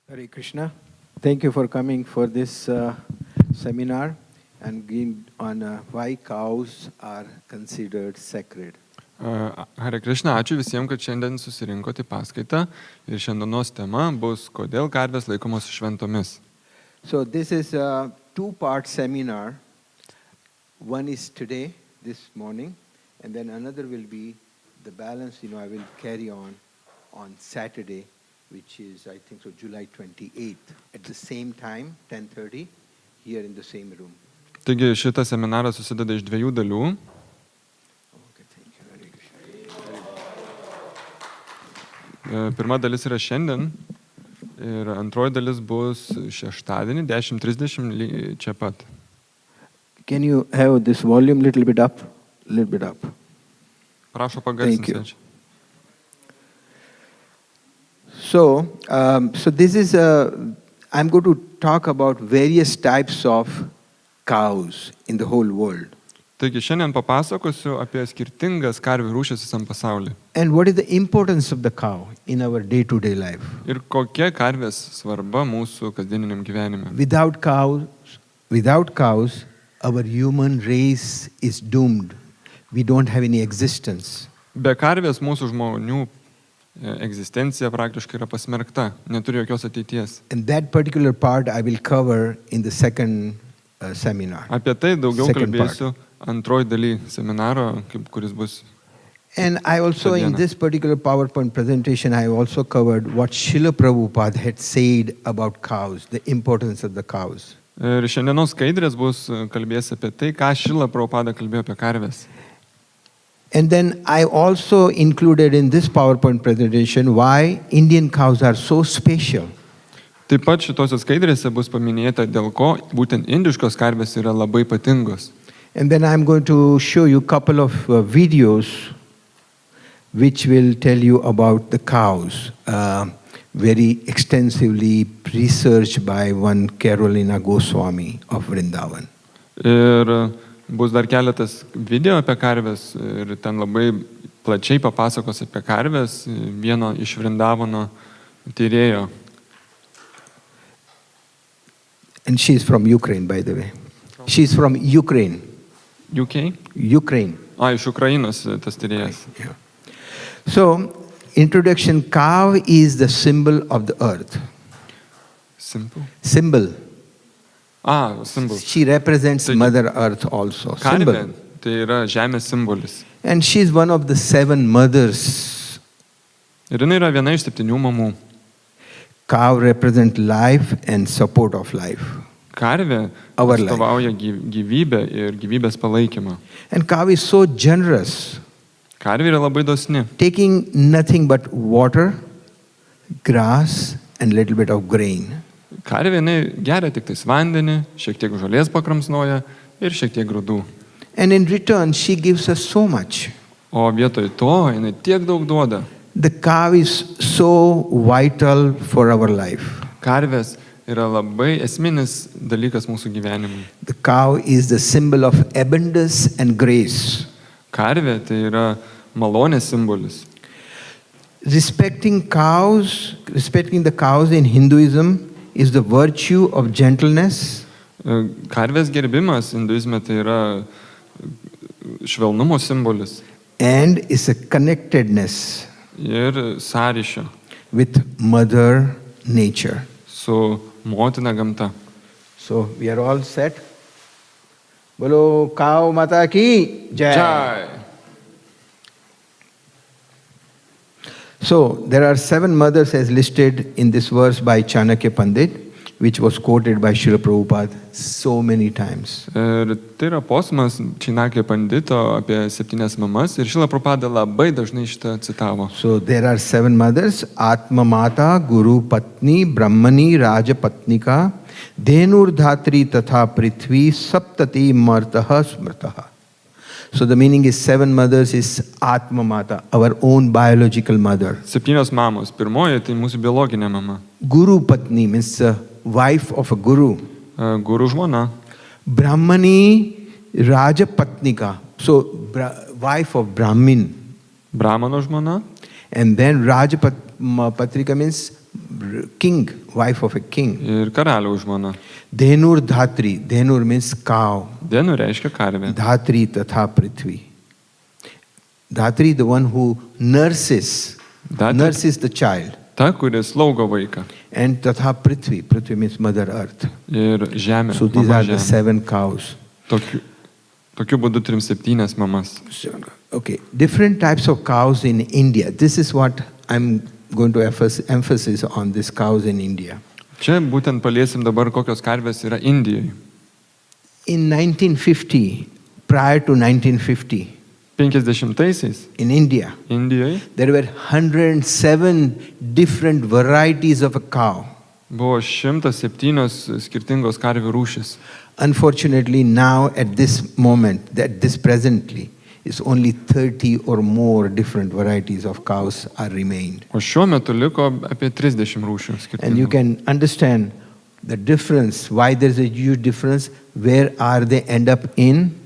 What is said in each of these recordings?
Hare Krishna. Thank you for coming for this seminar and giving on why cows are considered sacred. Hare Krishna, ačiū visiems, kad šiandien susirinkote į paskaitą ir šiandienos tema bus, kodėl karvės laikomos šventomis. So this is a two-part seminar. One is today, this morning, and then another will be the balance, I will carry on Saturday, which is, I think, so July 28th, at the same time, 10:30, here in the same room. Taigi šitas seminaras susideda iš dviejų dalių. Okay, thank you. Hare Krishna. Pirma dalis yra šiandien ir antroji dalis bus šeštadienį 10:30 čia pat. Can you have this volume little bit up? Little bit up. Prašau Thank pagarsinti. you. So this is I'm going to talk about various types of cows in the whole world. Taigi šiandien papasakosiu apie skirtingas karvių rūšis visam pasaulyje. And what is the importance of the cow in our day-to-day life? Ir kokia karvės svarba mūsų kasdieniniam gyvenime. Without cows, our human race is doomed. We don't have any existence. Be karvės mūsų žmonių egzistencija praktiškai yra pasmerkta, neturi jokios ateities. And that particular part I will cover in the second seminar. Apie tai daugiau Second kalbėsiu antroji daly seminaro, kuris bus. And I also, in this particular PowerPoint presentation, I also covered what Srila Prabhupada had said about cows, the importance of the cows. Ir šiandienos skaidrės bus kalbės apie tai, ką Srila Prabhupada kalbėjo apie karvės. And then I also included in this PowerPoint presentation why Indian cows are so special. Taip pat šitose skaidrėse bus paminėta, dėl ko būtent indiškos karvės yra labai ypatingos. And then I'm going to show you a couple of videos which will tell you about the cows, very extensively researched by one Carolina Goswami of Vrindavan. Ir bus dar keletas video apie karvės ir ten labai plačiai papasakos apie karvės vieno iš Vrindavano tyrėjo. And she's from Ukraine, by the way. She's from Ukraine. UK? Ukraine. Iš Ukrainos tas tyrėjas. Yeah. So, introduction, cow is the symbol of the earth. Simple? Symbol. Symbol. She represents Mother Earth also. Karvė, Symbol. tai yra žemės simbolis. And she's one of the 7 mothers. Ir jinai yra viena iš 7 mamų. Cow represent life and support of life. Karvė Our life. atstovauja gyvybę ir gyvybės palaikymą. And cow is so generous, Karvė yra labai dosni. taking nothing but water, grass, and little bit of grain. Karvė jinai geria tik tais vandenį, šiek tiek žolės pakramsnoja ir šiek tiek grūdų. And in return, she gives us so much. O vietoj to jinai tiek daug duoda. The cow is so vital for our life. Karvės yra labai esminis dalykas mūsų gyvenimui. The cow is the symbol of abundance and grace. Karvė tai yra malonės simbolis. Respecting the cows in Hinduism is the virtue of gentleness. Karvės gerbimas hinduizme tai yra švelnumo simbolis. And is a connectedness Ir sąryšio with Mother Nature. su motina gamta. So we are all set. Bolo cow mata ki jai. Jai. So there are 7 mothers as listed in this verse by Chanakya Pandit, which was quoted by Srila Prabhupada so many times. Ir tai yra posmas Činakio pandito apie 7 mamas ir Srila Prabhupada labai dažnai šitą citavo. So there are 7 mothers: Atma Mata, Guru Patni, Brahmani, Raja Patnika, Dhenur Dhatri Tatha Prithvi, Saptati Martaha Smrtaha. So the meaning is 7 mothers is Atma Mata, our own biological mother. 7 mamos. Pirmoji tai mūsų biologinė mama. Guru Patni means the wife of a guru. Guru žmona. Brahmani, Raja Patnika, so wife of Brahmin. Brahmano žmona. And then Raja Patrika means king, wife of a king. ir karaliaus žmona. Dhenur Dhatri. Dhenur means cow. Denu reiškia karvė. Dhatri tatha Prithvi. Dhatri, the one who nurses the child. Ta, kuris slaugo vaiką. And tatha Prithvi. Prithvi means Mother Earth. Ir žemė. So these mama are the žemė. 7 cows. Tokiu būdu turim 7 mamas. Okay, different types of cows in India. This is what I'm going to emphasis on these cows in India. Čia būtent paliesim dabar, kokios karvės yra Indijoje. In 1950, prior to 1950, 50-aisiais in India, Indijoje there were 107 different varieties of a cow. buvo 107 skirtingos karvių rūšis. Unfortunately, now at this moment, at this presently, is only 30 or more different varieties of cows are remained. O šiuo metu liko apie 30 rūšių And you skirtingų. can understand the difference, why there's a huge difference, where are they end up in,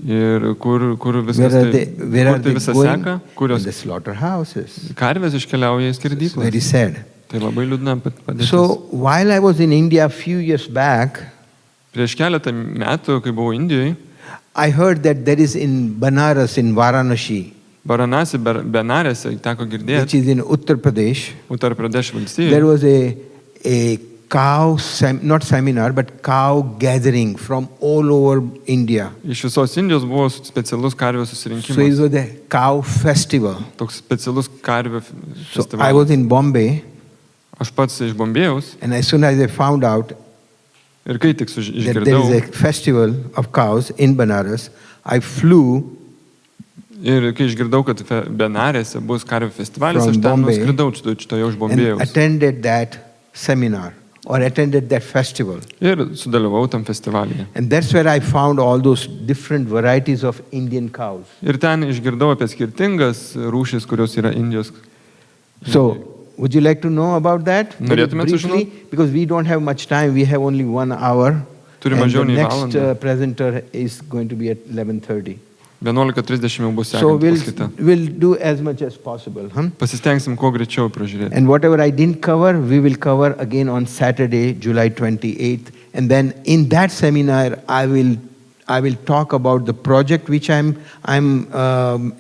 Ir kur where viskas are they, tai, where kur are tai they visas going? seka, In kurios the slaughterhouses. karvės iškeliauja į It's very skerdyklas. sad. Tai labai liūdna padėtis. So while I was in India a few years back, Prieš keletą metų, kai buvau Indijoje, I heard that there is in Banaras, in Varanasi, Varanasi Benarėse teko which girdėti, is in Uttar Pradesh, Uttar Pradesh there valstijoje, was a cow, not seminar, but cow gathering from all over India. iš visos Indijos buvo specialus karvių So it susirinkimas. was a cow festival. Toks specialus karvių So I was festivalis. in Bombay, Aš pats iš Bombėjaus and as soon as I found out ir kai tik that there is išgirdau, a festival of cows in Banaras, I flew ir kai išgirdau, kad Benarėse bus karvių festivalis, From aš ten Bombay nuskridau čitoje iš and Bombėjaus. attended that seminar or attended that festival. Ir sudalyvau tam festivalyje. And that's where I found all those different varieties of Indian cows. Ir ten išgirdau apie skirtingas rūšis, kurios yra Indijos. So, would you like to know about that? Very Norėtumėt briefly, because we don't have much time. We have only 1 hour. Turim And the mažiau nei next valandą. presenter is going to be at 11:30. 11:30 jau bus So sekanti paskaita. we'll do as much as possible. Huh? Pasistengsim kuo greičiau pražiūrėti. And whatever I didn't cover, we will cover again on Saturday, July 28th. And then in that seminar, I will talk about the project which I'm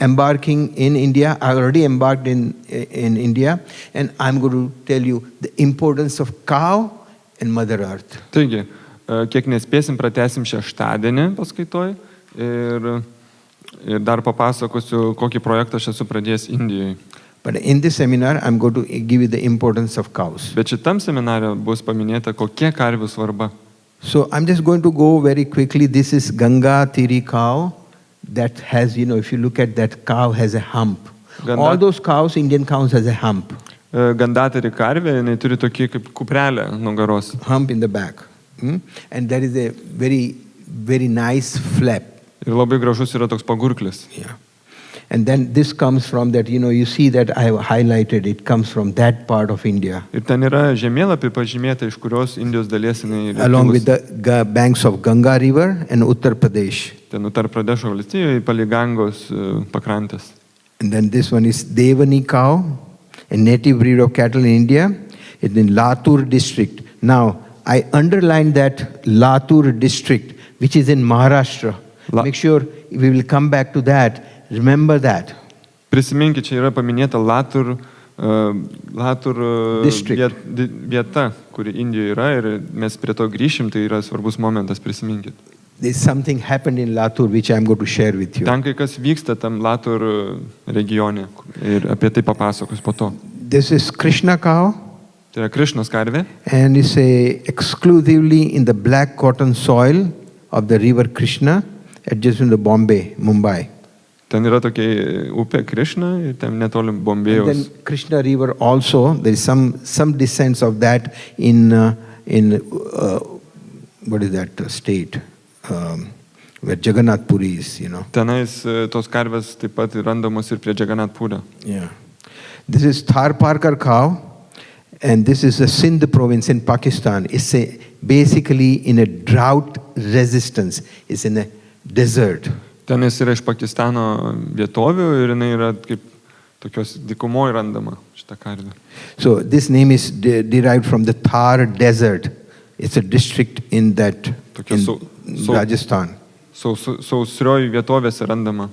embarking in India. I already embarked in India, and I'm going to tell you the importance of cow and Mother Earth. Taigi, kiek nespėsim, pratęsim šeštadienį paskaitoj ir dar papasakosiu, kokį projektą aš esu pradėjęs Indijoje. But in this seminar, I'm going to give you the importance of cows. Bet šitam seminare bus paminėta, kokia karvių svarba. So I'm just going to go very quickly. This is Ganga Tiri cow that has, if you look at that cow has a hump. All those cows, Indian cows, has a hump. Gandatari karvė, jinai turi tokį kaip kuprelę nugaros. Hump in the back. And there is a very, very nice flap. Ir labai gražus yra toks pagurklis. Yeah. And then this comes from that, you see that I have highlighted, it comes from that part of India. Ir ten yra žemėlapį pažymėta, iš kurios Indijos dalies jinai yra Along with kilusi. the banks of Ganga River and Uttar Pradesh. Ten Uttar Pradešo valstijoje, palei Gangos pakrantės. And then this one is Devani cow, a native breed of cattle in India. It's in Latur district. Now, I underlined that Latur district, which is in Maharashtra. Make sure we will come back to that. Remember that. Prisiminkit, čia yra paminėta Latur District. vieta, kuri Indijoje yra ir mes prie to grįšim, tai yra svarbus momentas, prisiminkit. There's something happened in Latur which I'm going to share with you. Ten kai kas vyksta tam Latur regione ir apie tai papasakos po to. This is Krishna cow. Tai yra Krišnos karvė And it's exclusively in the black cotton soil of the river Krishna, adjacent to Bombay, Mumbai. ten yra tokia upė Krišna ir ten netoli And Bombėjaus. then Krishna River also, there is some descents of that in what is that state, where Jagannath Puri is, Tenais tos karvės taip pat randamos ir prie Jagannath Pūrio. Yeah. This is Thar Parkar cow, and this is the Sindh province in Pakistan. It's basically in a drought resistance. It's in a desert. Tenais yra iš Pakistano vietovių ir jinai yra kaip tokios dykumoje randama šitą karvę. So this name is derived from the Thar Desert. It's a district in that Tokia Rajasthan. Sausrioj vietovėse randama.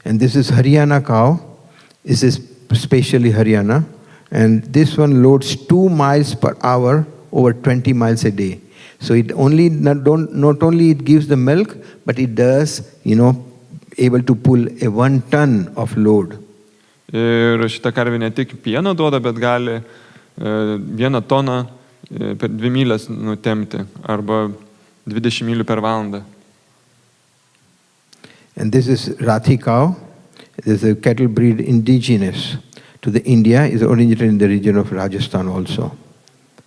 And this is Haryana cow. This is specially Haryana. And this one loads 2 miles per hour over 20 miles a day. So it only not only it gives the milk, but it does, able to pull a 1 ton of load. Ir šita karvė ne tik pieno duoda, bet gali 1 toną per 2 mylias nutempti arba 20 mylių per valandą. And this is Ratty Cow. This is a cattle breed indigenous to the India. Is originated in the region of Rajasthan also.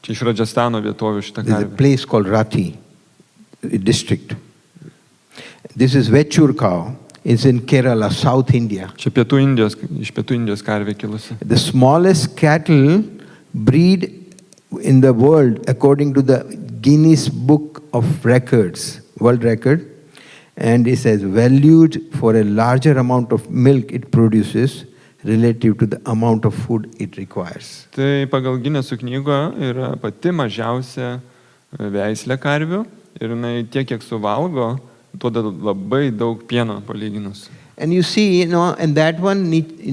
Čia iš Rajasthano vietovių šita There's a karvė. place called Ratty, a district. This is Vechur cow. It's in Kerala, South India. Čia iš pietų Indijos karvė kilusi. The smallest cattle breed in the world according to the Guinness Book of Records, world record, and it says valued for a larger amount of milk it produces relative to the amount of food it requires. Tai pagal Gineso knygą yra pati mažiausia veislė karvių ir jinai tiek, kiek suvalgo, duoda labai daug pieno palyginus. And you see, and that one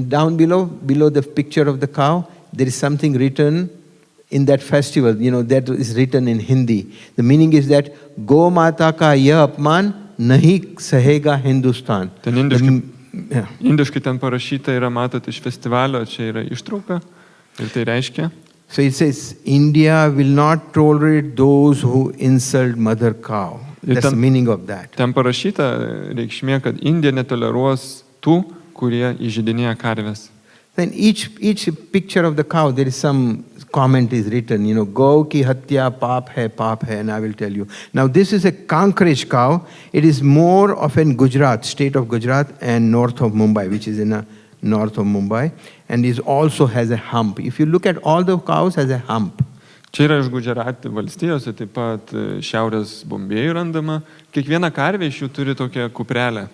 down below the picture of the cow, there is something written in that festival, that is written in Hindi. The meaning is that Go Mata ka yeh apman nahi sahega Hindustan. Ten indiškai ten parašyta yra, matot, iš festivalio, čia yra ištrauka ir tai reiškia. So it says, India will not tolerate those who insult mother cow. That's the meaning of that. Ten parašyta reikšmė, kad Indija netoleruos tų, kurie įžeidinėja karves. Then each picture of the cow, there is some comment is written, Go ki hatya paap hai, and I will tell you. Now this is a Kankraj cow. It is more of in Gujarat, state of Gujarat and north of Mumbai, which is in the north of Mumbai, and it also has a hump. If you look at all the cows, has a hump. Čia yra iš Gujarat valstijose, taip pat šiaurės Bombėjų randama. Kiekviena karvė iš jų turi tokią kuprelę.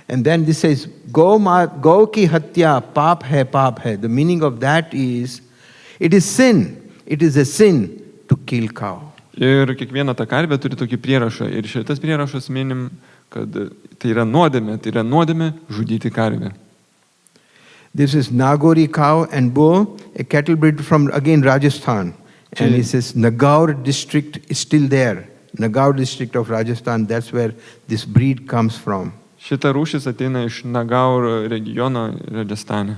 And then this says, Go ki hatya paap hai. The meaning of that is, it is sin. It is a sin to kill cow. Ir kiekviena ta karvė turi tokį prierašą. Ir šitas prierašas minim, kad tai yra nuodėmė žudyti karvę. This is Nagori cow and bull, a cattle breed from, again, Rajasthan. And it says Nagaur district is still there. Nagaur district of Rajasthan, that's where this breed comes from. Šita rūšis ateina iš Nagaur regiono Rajasthane.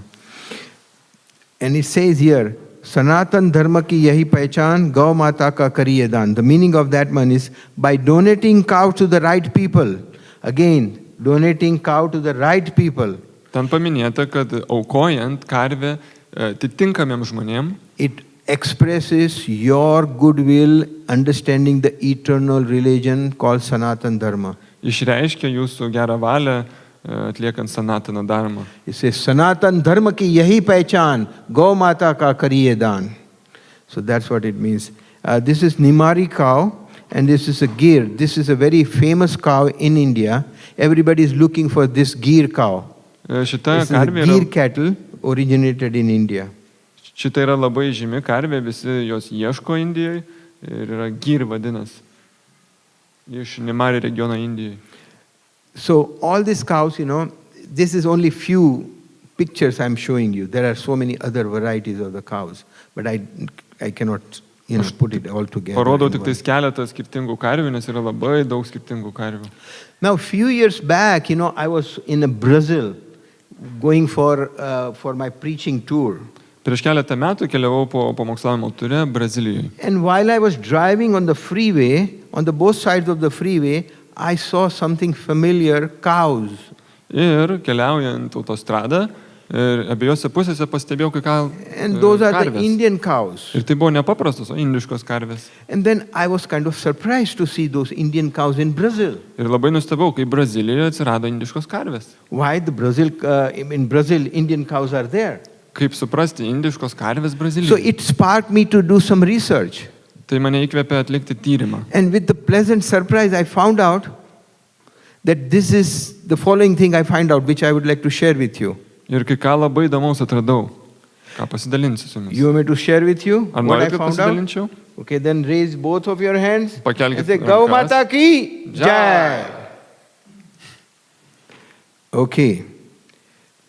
And it says here, Sanatan dharma ki yahi pehchan, Gau Mata ka kariye daan. The meaning of that one is, by donating cow to the right people, again, donating cow to the right people. Ten paminėta, kad aukojant karvę atitinkamiem žmonėm, it expresses your goodwill, understanding the eternal religion called Sanatan Dharma. Išreiškia jūsų gerą valią atliekant Sanatana dharma. It says, Sanatan Dharma ki yahi pehchan, Gau Mata ka kariye daan. So that's what it means. This is Nimari cow, and this is a gir. This is a very famous cow in India. Everybody is looking for this gir cow. Šita This is a karvė gir cattle originated in India. Šita yra labai žymi karvė, visi jos ieško Indijoje ir yra gir vadinas. Iš Nimari regiono Indijoje. So all these cows, this is only few pictures I'm showing you. There are so many other varieties of the cows, but I cannot put it all together. Parodau tik tais keletą skirtingų karvių, nes yra labai daug skirtingų karvių. Now, few years back, I was in Brazil going for my preaching tour. Prieš keletą metų keliavau po pamokslavimo ture Brazilijoje. And while I was driving on the freeway, on the both sides of the freeway, I saw something familiar, cows. Ir keliaujant autostradą, abiejose pusėse pastebėjau kai ką And those are the karvės. Indian cows. Ir tai buvo nepaprastos, o indiškos karvės. And then I was kind of surprised to see those Indian cows in Brazil. Ir labai nustebau, kai Brazilijoje atsirado indiškos karvės. Why in Brazil Indian cows are there? Kaip suprasti indiškos karvės So Brazilijoje? it sparked me to do some research. Tai mane įkvėpė atlikti tyrimą. And with the pleasant surprise, I found out that this is the following thing I find out, which I would like to share with you. Ir kai ką labai įdomaus atradau. Ką pasidalinsiu su jumis? You want me to share with you Ar what I norite, kad found out? pasidalinčiau? Okay, then raise both of your hands Pakelkit and say, Gau rankas. Mata ki Jai. Okay.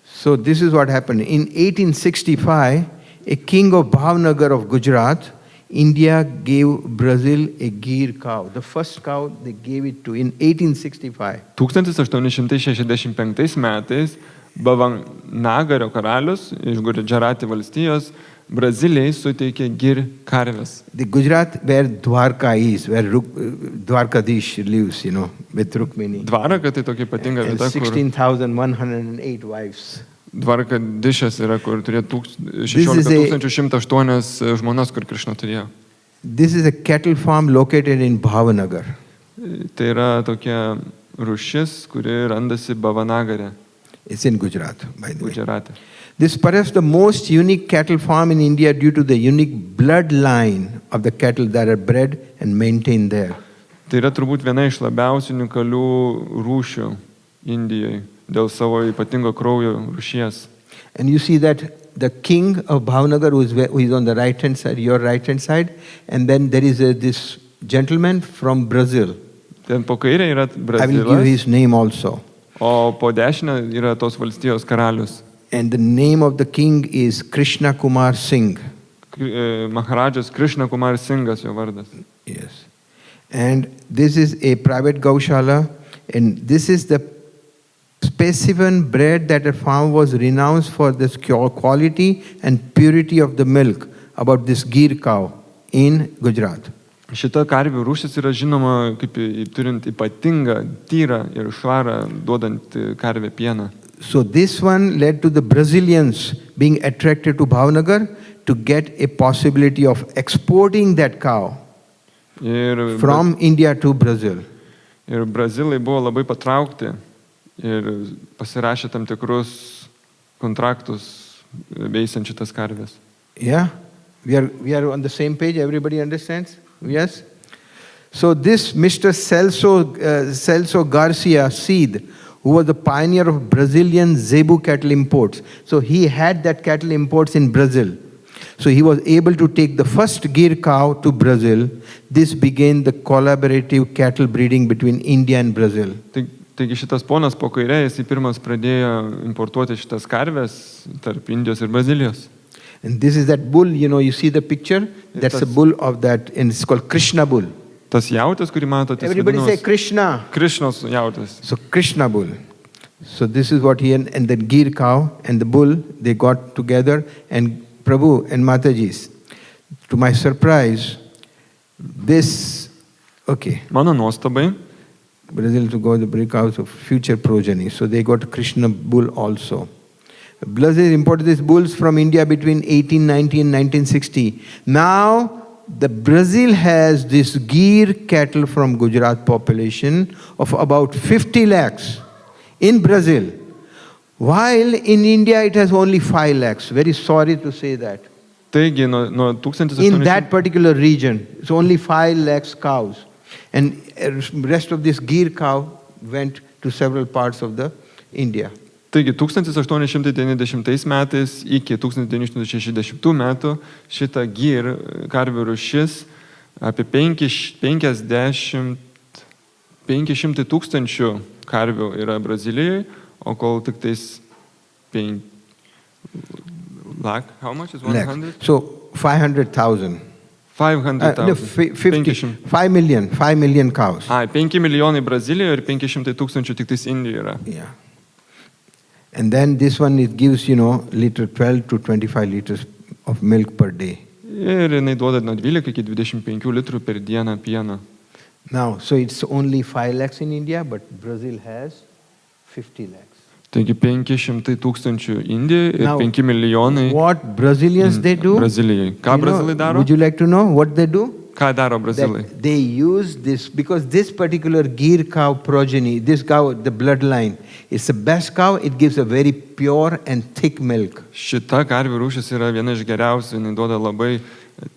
So this is what happened. In 1865, a king of Bhavnagar of Gujarat, India gave Brazil a Gir cow. The first cow they gave it to in 1865. 1865 metais Bhavanagario karalius iš Gudžarati valstijos Brazilijai suteikė gir karves. The Gujarat where Dwarka is, where Dvarakadish lives, with Rukmini. Dvaraka tai tokia ypatinga And vieta, kur 16,108 wives. Dvarakadišas yra, kur turėjo This is a- 16,108 žmonas, kur Krišna turėjo. This is a cattle farm located in Bhavanagar. Tai yra tokia rūšis, kuri randasi Bhavanagare, It's in Gujarat, by the way. Gudžarate. This is perhaps the most unique cattle farm in India due to the unique bloodline of the cattle that are bred and maintained there. Tai yra turbūt viena iš labiausiai unikalių rūšių Indijoje dėl savo ypatingo kraujo rūšies. And you see that the king of Bhavnagar who is on the right hand side, your right hand side, and then there is this gentleman from Brazil. Ten po kairė yra I will give Brazilas, his name also. o po dešinę yra tos valstijos karalius. And the name of the king is Krishna Kumar Singh. Maharadžas Krišna Kumar Singas jo vardas. Yes. And this is a private Gaushala, and this is the specimen bred that a farm was renowned for the quality and purity of the milk about this Gir cow in Gujarat. Šita karvių rūšis yra žinoma kaip turint ypatingą, tyrą ir švarą duodant karvę pieną. So this one led to the Brazilians being attracted to Bhavnagar to get a possibility of exporting that cow Ir, from India to Brazil. ir Brazilai buvo labai patraukti ir pasirašė tam tikrus kontraktus veisiant šitas karvės. Yeah? We are on the same page, everybody understands? Yes? So this Mr. Celso Garcia Cid, who was the pioneer of Brazilian Zebu cattle imports. So he had that cattle imports in Brazil. So he was able to take the first Gir cow to Brazil. This began the collaborative cattle breeding between India and Brazil. Taigi šitas ponas po kairė, jis pirmas pradėjo importuoti šitas karvės tarp Indijos ir Brazilijos. And this is that bull, you see the picture? That's a bull of that, and it's called Krishna bull. Tas jautis, kurį matote, Everybody say Krishna. Krišnos jautis. So Krishna bull. So this is what he and the Gir cow and the bull, they got together, and Prabhu and Mataji's. To my surprise, this, okay, Mano nuostabai, Brazil to go the break out of future progeny. So they got Krishna bull also. Brazil imported these bulls from India between 1890 and 1960. Now, the Brazil has this Gir cattle from Gujarat population of about 50 lakhs in Brazil. While in India it has only 5 lakhs. Very sorry to say that. taigi nuo In 1800 that particular region, it's only 5 lakhs cows. And rest of this Gir cow went to several parts of the India. Taigi 1890 metais iki 1960 metų šita gir karvių rūšis apie 500 tūkstančių karvių yra Brazilijoje, o kol tik tais 5 lakh, how much is 100? So 500,000. 500,000. 5 million cows. 5 milijonai Brazilijoje ir 500 tūkstančių tik tais Indijoje yra. Yeah. And then this one, it gives, 12 to 25 liters of milk per day. Ir jinai duoda nuo 12 iki 25 litrų per dieną pieno. Now, so it's only 5 lakhs in India, but Brazil has 50 lakhs. Taigi 500 tūkstančių Indijoje ir Now, 5 milijonai What Brazilians they do? Brazilijai. Ką Brazilai daro? Would you like to know what they do? Ką daro Brazilai? That they use this, because this particular Gir cow progeny, this cow, the bloodline, is the best cow. It gives a very pure and thick milk. Šita karvių rūšis yra viena iš geriausių, jinai duoda labai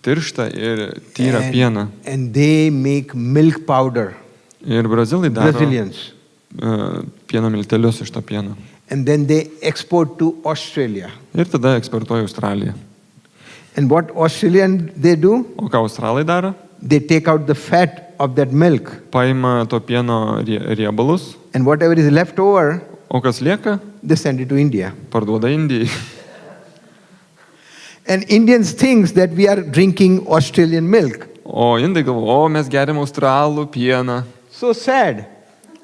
tirštą ir tyrą pieną. And they make milk powder. Ir Brazilai daro Brazilians. Pieno miltelius iš to pieno. and then they export to Australia. ir tada eksportuoja į Australiją. And what Australian they do? O ką australai daro? They take out the fat of that milk, Paima to pieno riebalus, and whatever is left over, o kas lieka, they send it to India. parduoda Indijai. And Indians think that we are drinking Australian milk. O indai galvo, o mes geriam australų pieną. So sad.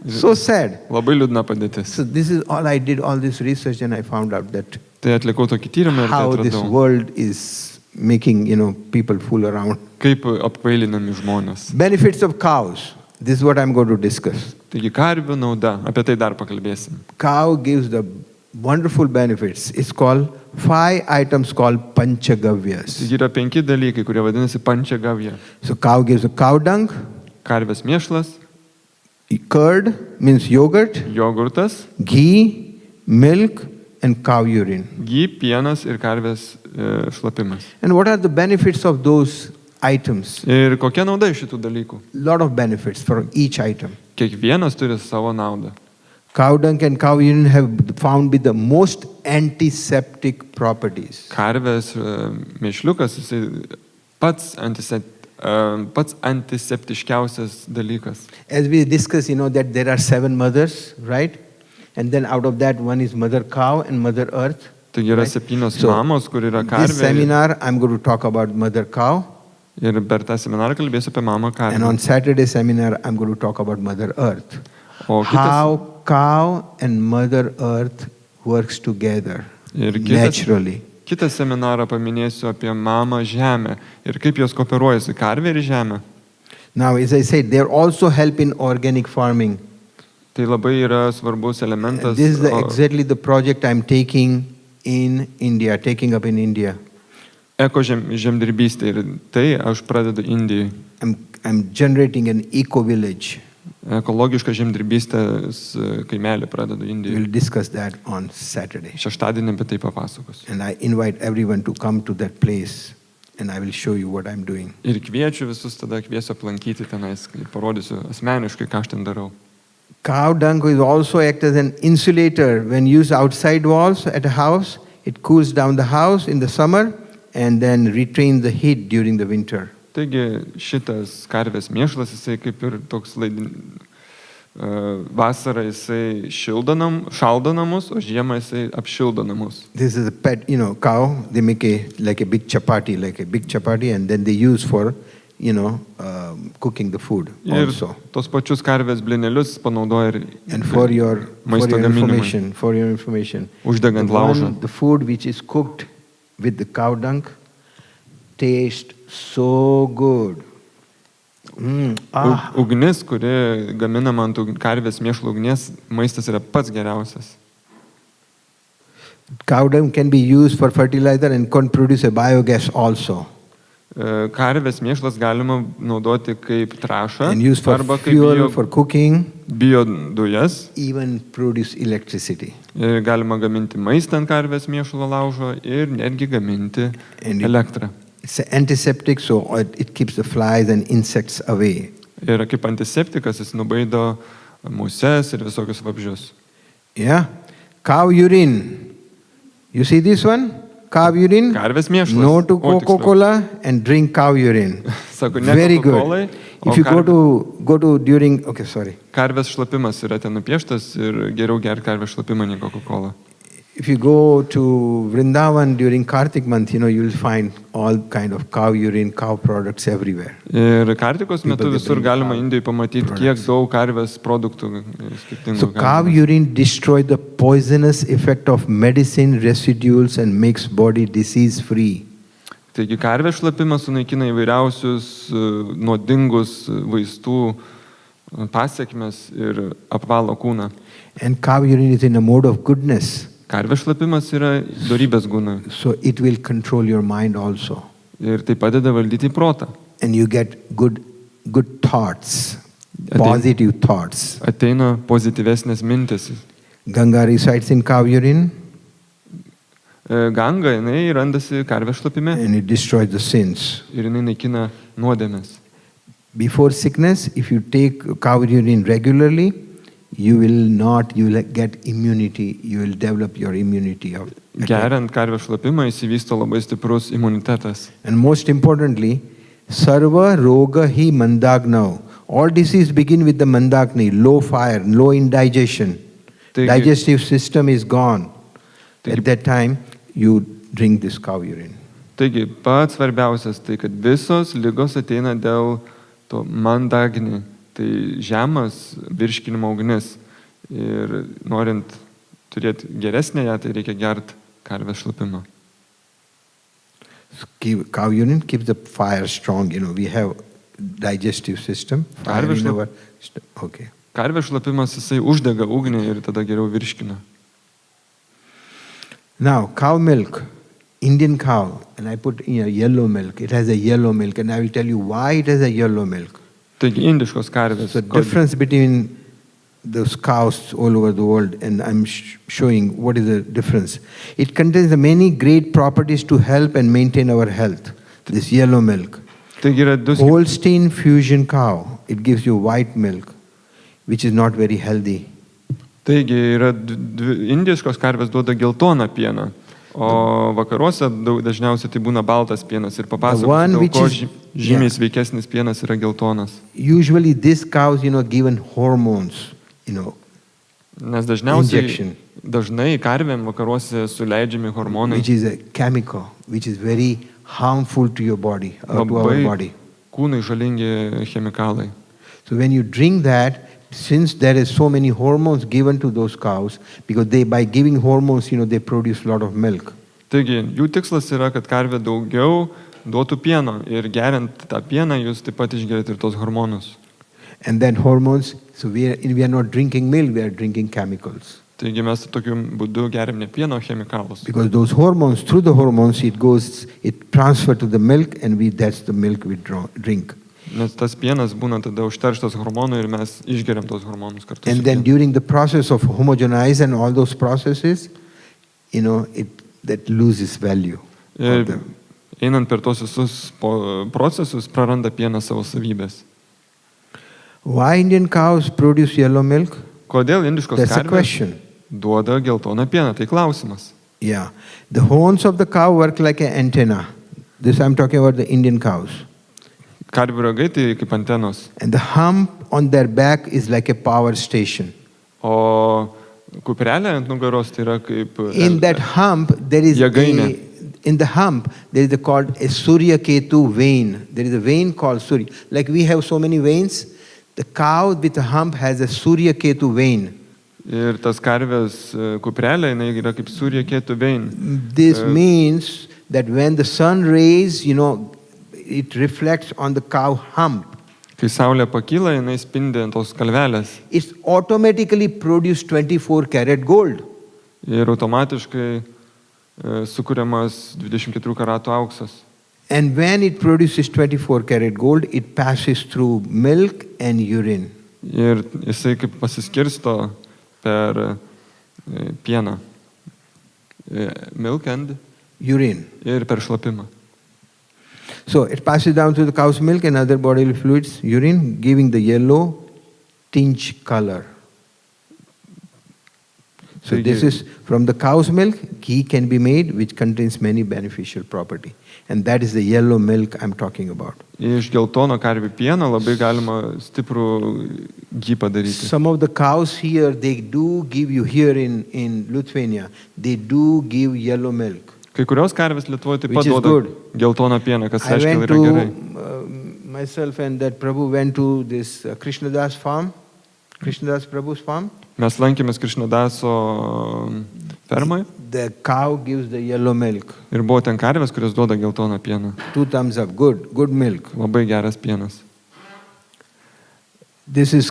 So sad. Labai liūdna padėtis. So this is all I did, all this research, and I found out that Tai atlikau tokį tyrimą ir tai how this atradau, world is making, people fool around. kaip apkvailinami žmonės. Benefits of cows. This is what I'm going to discuss. Taigi karvių nauda, apie tai dar pakalbėsim. Cow gives the wonderful benefits. It's called 5 items called panchagavyas. Taigi yra 5 dalykai, kurie vadinasi pančagavja. So cow gives a cow dung, Karvės mėšlas, curd means yogurt, jogurtas, ghee, milk, and cow urine. gy, pienas ir karvės šlapimas. And what are the benefits of those items? Ir kokia nauda iš šitų dalykų? Lot of benefits for each item. Kiekvienas turi savo naudą. Cow dung and cow urine have found with the most antiseptic properties. Karvės mėšliukas, jisai pats antiseptiškiausias dalykas. As we discussed, that there are 7 mothers, right? And then out of that, one is mother cow and mother earth. Taigi yra Right. 7 So, mamos, kur yra This karvė. seminar, I'm going to talk about mother cow. Ir per tą seminarą kalbėsiu apie mamą And karvę. on Saturday seminar, I'm going to talk about mother earth. O kitas, How cow and mother earth works together ir naturally. kitą seminarą paminėsiu apie mamą žemę ir kaip jos kooperuojasi karvė ir žemė. Now, as I said, they also help in organic farming. Tai labai yra svarbus elementas. And this is exactly the project I'm taking up in India. Eko žemdirbystė ir tai aš pradedu Indijai. I'm generating an eco-village. Ekologišką žemdirbystės kaimelį pradedu We'll Indijai. discuss that on Saturday. Šeštadienį apie tai papasakosiu. And I invite everyone to come to that place, and I will show you what I'm doing. Ir kviečiu visus tada kviesiu aplankyti tenais, parodysiu asmeniškai, ką aš ten darau. Cow dung is also act as an insulator. When used outside walls at a house, it cools down the house in the summer and then retains the heat during the winter. Taigi šitas karvės mėšlas, jisai kaip ir toks vasarą jisai šaldo namus, o žiemą jisai apšildo namus. This is a pet, cow. They make like a big chapati, and then they use for, cooking the food Ir also. tos pačius karvės blinelius panaudoja ir And for your maisto gaminimui, information, uždegant laužą. the food which is cooked with the cow dung tastes so good. Ugnis, kuri gaminama ant karvės mėšlo ugnies, maistas yra pats geriausias. Cow dung can be used for fertilizer and can produce a biogas also. Karvės mėšlas galima naudoti kaip trąšą And used for arba kaip fuel, for cooking, biodujas. even produce electricity. Ir galima gaminti maistą ant karvės mėšlo laužo ir netgi gaminti And it- elektrą. It's an antiseptic, so it keeps the flies and insects away. Ir kaip antiseptikas jis nubaido muses ir visokius vabzdžius. Yeah? Cow urine. You see this one? Cow urine? Karvės mėšlas. No to O, tiksliau. Coca-Cola and drink cow urine. Sako, ne Very Coca-Colai, good. o If you go to during, okay, sorry. Karvės šlapimas yra ten nupieštas ir geriau gerti karvės šlapimą nei Coca-Cola. If you go to Vrindavan during Kartik month, you'll find all kind of cow urine, cow products everywhere. Ir Kartikos metu People visur bring galima cow Indijoje pamatyti, products. kiek daug karvės produktų skirtingų. So cow galima. urine destroys the poisonous effect of medicine residuals and makes body disease free. Taigi karvės šlapimas sunaikina įvairiausius nuodingus vaistų pasiekmes ir apvalo kūną. And cow urine is in a mode of goodness. Karvės šlapimas yra dorybės gūna So it will control your mind also. ir tai padeda valdyti protą. And you get good thoughts, Ateina- positive thoughts. Ateina pozityvesnės mintis. Ganga resides in cow urine Ganga, jinai randasi karvės šlapime and it destroys the sins. ir jinai naikina nuodėmes. Before sickness, if you take cow urine regularly, you will get immunity, you will develop your immunity of attack. Geriant karvės šlapimą įsivysto labai stiprus imunitetas. And most importantly, sarva roga hi mandagnau. All disease begin with the mandagni, low fire, low indigestion. Digestive system is gone. At that time, you drink this cow urine. Taigi, pats svarbiausias tai, kad visos ligos ateina dėl to mandagni, tai žemas virškinimo ugnis. Ir norint turėti geresnę ją, tai reikia gerti karvės šlapimą. Cow urine keeps the fire strong. We have digestive system. Okay. Karvės šlapimas jisai uždega ugnį ir tada geriau virškina. Now, cow milk, Indian cow, and I put yellow milk. It has a yellow milk, and I will tell you why it has a yellow milk. Taigi, indiškos karvės. The difference between those cows all over the world, and I'm showing what is the difference. It contains many great properties to help and maintain our health. This yellow milk. Holstein fusion cow, it gives you white milk, which is not very healthy. Taigi, indiškos karvės duoda geltoną pieną, o vakaruose dažniausiai tai būna baltas pienas ir papasakosiu, dėl ko žymiai sveikesnis pienas yra geltonas. Usually these cows, given hormones, Nes dažnai karvėm vakaruose suleidžiami hormonai. Which is a chemical, which is very harmful to your body, or to our body. Kūnai žalingi chemikalai. So when you drink that, since there is so many hormones given to those cows, because by giving hormones, they produce a lot of milk. Taigi, jų tikslas yra, kad karvė daugiau duotų pieno ir geriant tą pieną, jūs taip pat išgeriate ir tos hormonus. And then hormones, so we are not drinking milk, we are drinking chemicals. Taigi mes tokiu būdu geriam ne pieną, o chemikalus. Because those hormones, through the hormones, it transfers to the milk, and that's the milk we drink. Nes tas pienas būna tada užterštas hormonų ir mes išgeriam tos hormonus kartu. And then during the process of homogenize and all those processes, that loses value. Ir einant per tos visus procesus, praranda pienas savo savybės. Why Indian cows produce yellow milk? Kodėl indiškos That's a karvės question. Duoda geltoną pieną? Tai klausimas. Yeah. The horns of the cow work like an antenna. This I'm talking about the Indian cows. Karvių ragai tai kaip antenos. And the hump on their back is like a power station. O kuprelė ant nugaros tai yra kaip in that hump there is jėgainė. In the hump there is called a Surya Ketu vein. There is a vein called Surya. Like we have so many veins, the cow with a hump has a Surya Ketu vein. Ir tas karvės kuprelė jinai yra kaip Surya Ketu vein. This means that when the sun rays, it reflects on the cow hump. Kai saulė pakyla, jinai spindi ant tos kalvelės. It automatically produces 24 karat gold. Ir automatiškai sukuriamas 24 karatų auksas. And when it produces 24 karat gold, it passes through milk and urine. Ir jisai kaip pasiskirsto per pieną. Milk and urine. Ir per šlapimą. So it passes down to the cow's milk and other bodily fluids, urine, giving the yellow tinge color. So this is from the cow's milk, ghee can be made, which contains many beneficial property. And that is the yellow milk I'm talking about. Iš geltono karvių pieno labai galima stiprų ghee padaryti. Some of the cows here, they do give you, here in Lithuania, they do give yellow milk. Kai kurios karvės Lietuvoje taip pat duoda geltoną pieną, kas aiškiai yra gerai. Myself and that Prabhu went to this Krishnadas farm, Krishnadas Prabhu's farm. Mes lankėmės Krishnaдаso fermoje. The cow gives the yellow milk. Ir buvo ten karvės, kurios duoda geltoną pieną. 2 thumbs up, good milk. Labai geras pienas. This is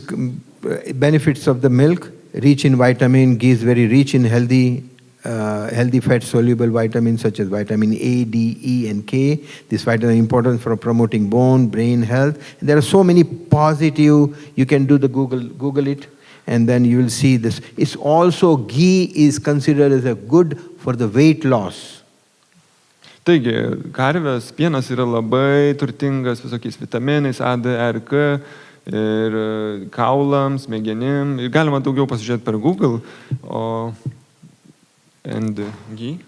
benefits of the milk, rich in vitamin, ghee is very rich in healthy fat-soluble vitamins such as vitamin A, D, E, and K. This vitamin is important for promoting bone, brain health. And there are so many positive, you can do the Google it, and then you will see this. It's also, ghee is considered as a good for the weight loss. Taigi, karvės pienas yra labai turtingas visokiais vitaminais, A, D, R, K, ir kaulams, smegenim. Ir galima daugiau pasižiūrėti per Google. And ghee.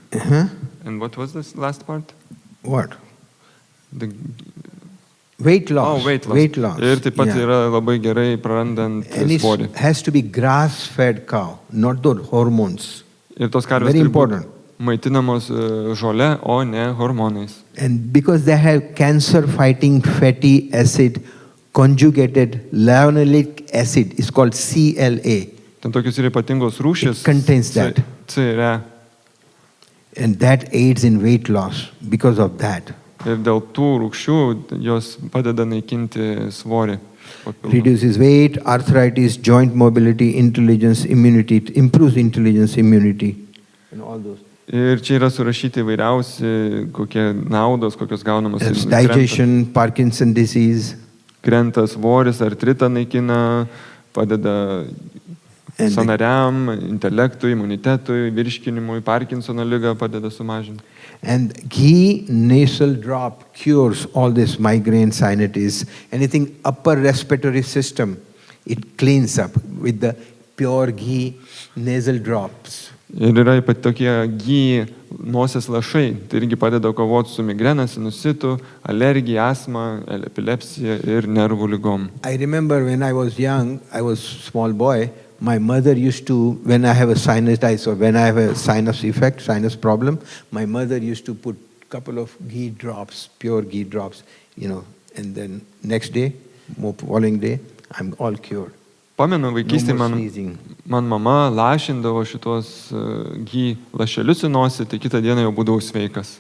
And what was this last part? What? The Weight loss. weight loss. Weight loss. Ir taip pat yra labai gerai prarandant And svorį. it has to be grass-fed cow, not those hormones. Ir tos karvės Very turi important. būti maitinamos žole, o ne hormonais. And because they have cancer-fighting fatty acid conjugated linoleic acid, it's called CLA. Ten tokios yra ypatingos rūšis. It contains that. CRA. And that aids in weight loss because of that. Ir dėl tų rūgščių jos padeda naikinti svorį. papildomai. Reduces weight, arthritis, joint mobility, intelligence, immunity, it improves intelligence, immunity, and all those. Ir čia yra surašyti įvairiausi kokie naudos, kokios gaunamos. As digestion, Parkinson disease. Krenta svoris, artritą naikina, padeda sąnariam, intelektui, imunitetui, virškinimui, Parkinsono ligą padeda sumažinti. And ghee nasal drop cures all this migraine, sinusitis, anything upper respiratory system, it cleans up with the pure ghee nasal drops. Ir yra ypat tokie ghee nosies lašai, tai irgi padeda kovoti su migrena, sinusitu, alergija, astma, epilepsija ir nervų lygom. I remember when I was young, I was small boy, my mother used to, when I have a sinusitis or when I have a sinus effect, sinus problem, my mother used to put couple of ghee drops, pure ghee drops, and then next day, following day, I'm all cured. Pamenu, vaikystėje No more sneezing. man mama lašindavo šitos ghee lašelius į nosį, tai kitą dieną jau būdavau sveikas.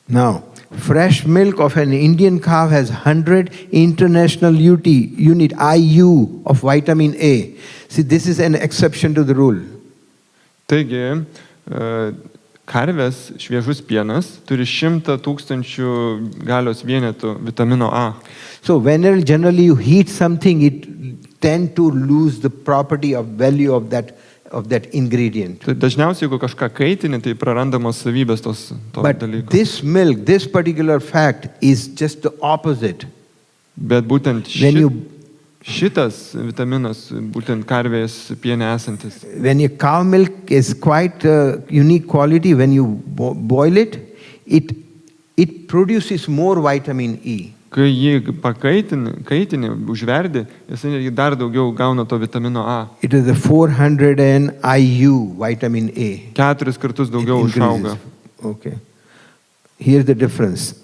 Now, fresh milk of an Indian cow has 100 international unit IU of vitamin A. See, this is an exception to the rule. Taigi, karvės šviežus pienas turi 100,000 galios vienetų vitamino A. So whenever generally you heat something, it tend to lose the property of value of that ingredient. Tai dažniausiai, jeigu kažką kaitini, tai prarandamos savybės to But dalyko. this milk, this particular fact is just the opposite. Bet būtent When you šitas vitaminas, būtent karvės piene esantis. When your cow milk is quite unique quality, when you boil it, it produces more vitamin E. Kai jį kaitini, užverdi, jisai netgi dar daugiau gauna to vitamino A. It is the 400 IU vitamin A. 4 kartus daugiau It increases. užauga. Okay. Here's the difference.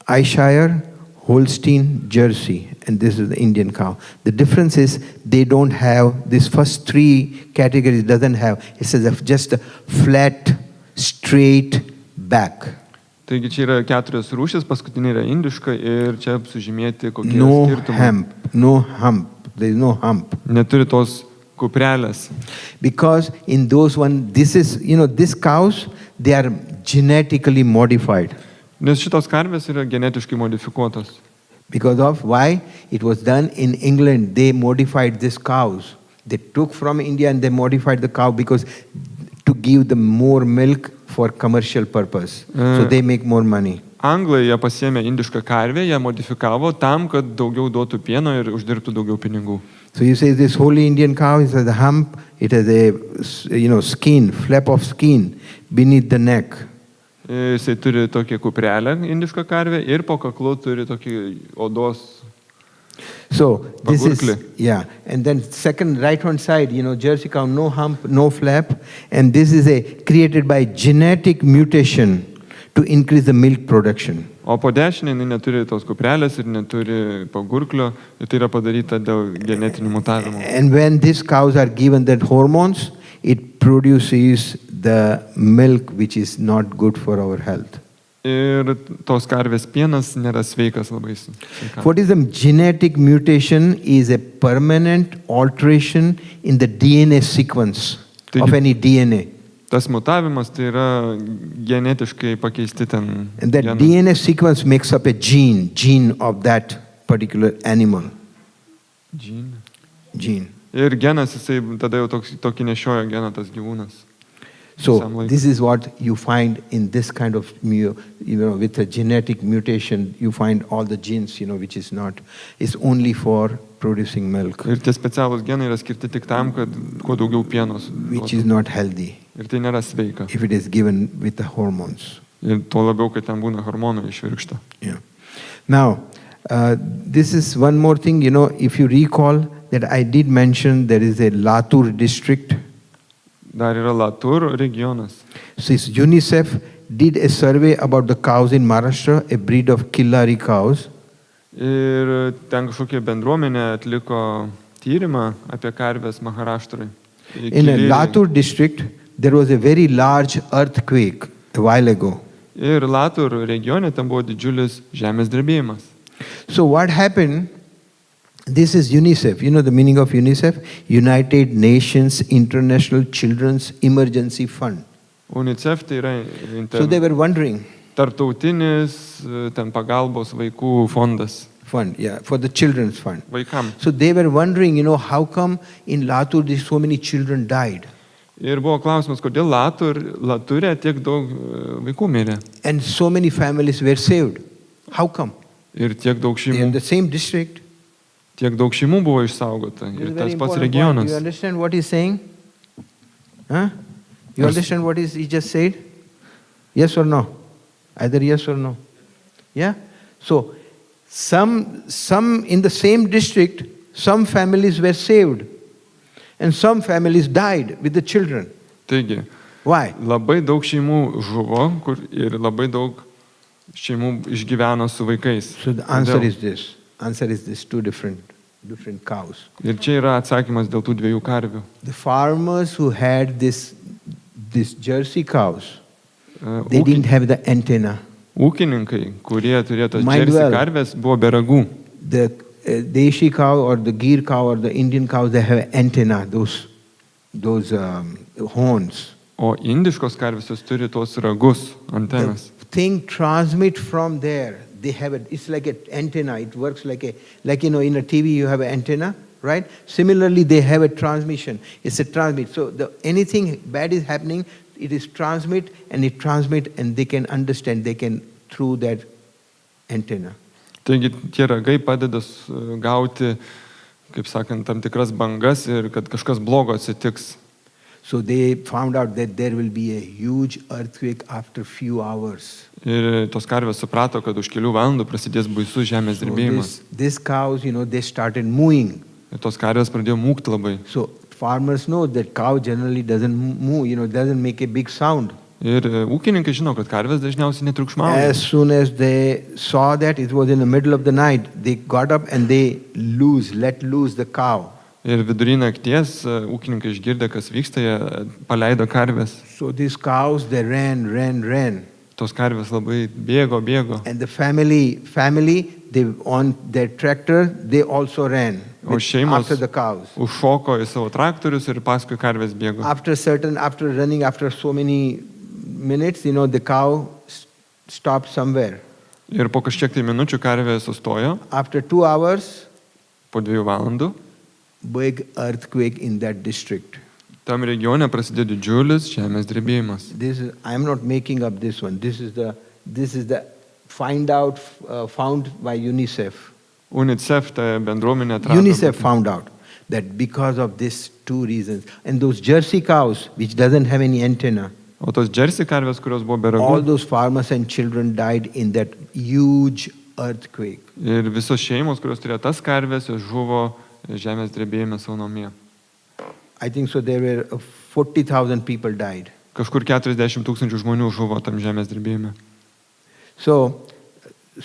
Ayrshire, Holstein, Jersey, and this is the Indian cow. The difference is they don't have, this first three categories doesn't have, it says just a flat, straight back. Taigi čia yra 4 rūšis, paskutinė yra indiška ir čia sužymėti kokie No skirtumai. hump, there is no hump. Neturi tos kuprelės. Because in those one, this is, these cows, they are genetically modified. Nes šitos karvės yra genetiškai modifikuotos. Because of why? It was done in England. They modified these cows. They took from India and they modified the cow because to give them more milk for commercial purpose. So they make more money. Anglai jie pasiėmė indišką karvę, jie modifikavo tam, kad daugiau duotų pieno ir uždirbtų daugiau pinigų. So you say this holy Indian cow, it has a hump, it has a skin, flap of skin beneath the neck. Jisai turi tokią kuprelę indišką karvę ir po kaklu turi tokį odos. So this Pagurklį. is, and then second right hand side, Jersey cow, no hump, no flap, and this is created by genetic mutation to increase the milk production. O po dešinė jinai neturi tos kuprelės ir neturi pagurklio, ir tai yra padaryta dėl genetinių mutavimų. And when these cows are given that hormones, it produces the milk which is not good for our health. Ir tos karvės pienas nėra sveikas labai. What is the genetic mutation? Is a permanent alteration in the DNA sequence of any DNA. Tas mutavimas tai yra genetiškai pakeisti ten. And that genai. DNA sequence makes up a gene of that particular animal. Gene. Ir genas, jisai tada jau tokį nešiojo geną tas gyvūnas. So visam laikui. this is what you find in this kind of, with a genetic mutation, you find all the genes, which is not, is only for producing milk, Ir tie specialūs genai yra skirti tik tam, kad kuo daugiau pienos which duotų. is not healthy Ir tai nėra sveika. if it is given with the hormones. Ir tuo labiau, kad ten būna hormonų išvirkšta. Yeah. Now, this is one more thing, if you recall that I did mention there is a Latur district. Dar yra Latur regionas. So UNICEF did a survey about the cows in Maharashtra, a breed of Killari cows. Ir ten kažkokia bendruomenė atliko tyrimą apie karves Maharaštrai. In a Latur district, there was a very large earthquake a while ago. Ir Latur regione ten buvo didžiulis žemės drebėjimas. So what happened? This is UNICEF. You know the meaning of UNICEF? United Nations International Children's Emergency Fund. UNICEF tai yra So they were wondering. tarptautinis ten pagalbos vaikų fondas. Fund, yeah, for the children's fund. Vaikam. So they were wondering, how come in Latur so many children died? Ir buvo klausimas, kodėl Lature tiek daug vaikų mirė. And so many families were saved. How come? Ir tiek daug In šeimų, the same district. tiek daug šeimų buvo išsaugota. This Ir is tas very pats important point. regionas. You understand what he's saying? Huh? You understand what he just said? Yes or no? Either yes or no. Yeah? So, some in the same district, some families were saved. And some families died with the children. Taigi, Why? labai daug šeimų žuvo ir labai daug šeimų išgyveno su vaikais. So the answer Kodėl? is this. Answer is this, two different cows. Ir čia yra atsakymas dėl tų dviejų karvių. The farmers who had this Jersey cows, they didn't have the antenna. Ūkininkai, kurie turėjo tos Mind Jersey well. karvės, buvo be ragų. The Deshi cow or the Gir cow or the Indian cows, they have antenna, those horns. O indiškos karvės jos turi tos ragus, The antenas. thing transmit from there. They have it's like an antenna. It works like in a TV you have an antenna, right? Similarly, they have a transmission. It's a transmit. So anything bad is happening, it is transmit and they can understand. They can through that antenna. Taigi tie ragai padeda gauti, kaip sakant, tam tikras bangas ir kad kažkas blogo atsitiks. So they found out that there will be a huge earthquake after few hours. Ir tos karvės suprato, kad už kelių valandų prasidės baisus žemės So drebėjimas. these cows, they started mooing. Ir tos karvės pradėjo mūkti labai. So farmers know that cow generally doesn't moo, doesn't make a big sound. Ir ūkininkai žino, kad karvės dažniausiai netriukšmauja. As soon as they saw that it was in the middle of the night, they got up and they let loose the cow. Ir vidury nakties ūkininkai išgirdę, kas vyksta, jie paleido karvės. So these cows, they ran. Tos karvės labai bėgo. And the family, they on their tractor, they also ran O šeimos after the cows. užšoko į savo traktorius ir paskui karvės bėgo. After running after so many minutes, the cow stopped somewhere. Ir po kažkiek tai minučių karvė sustojo, After 2 hours, po 2 valandų. big earthquake in that district. Tam regione prasidėjo didžiulis žemės drebėjimas. I am not making up this one. This is the found by UNICEF. UNICEF ta bendruomenė atrado. UNICEF found out that because of these two reasons, and those Jersey cows, which doesn't have any antenna, O tos Jersey karvės, kurios buvo be all ragų. those farmers and children died in that huge earthquake. Ir visos šeimos, kurios turėjo tas karvės, jos žuvo žemės drebėjime savo namie. I think so. There were 40,000 people died. Kažkur 40 tūkstančių žmonių žuvo tam žemės drebėjime. So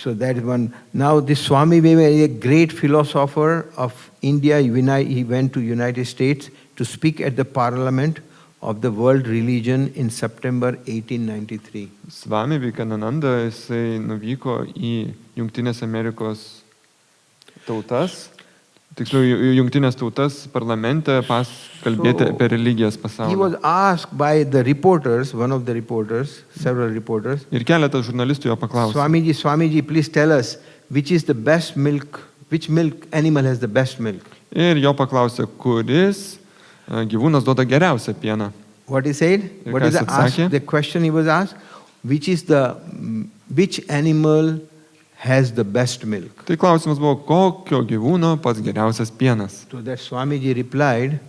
that is one. Now this Swami Vivekananda, a great philosopher of India, he went to United States to speak at the Parliament of the World Religion in September 1893. Swami Vivekananda, jisai nuvyko į Jungtinės Amerikos tautas, tiksliau Jungtinės tautas parlamente kalbėti apie religijas He pasaulyje. was asked by the reporters, one of the reporters, several reporters, Ir keletas žurnalistų jo paklausė. Swamiji, please tell us which is the best milk, which milk animal has the best milk? Ir jo paklausė, kuris gyvūnas duoda geriausią pieną. What he said? Ir What ką is jis the, ask, atsakė? the question he was asked? Which animal has the best milk? Tai klausimas buvo, kokio gyvūno pats geriausias pienas. To that Swamiji replied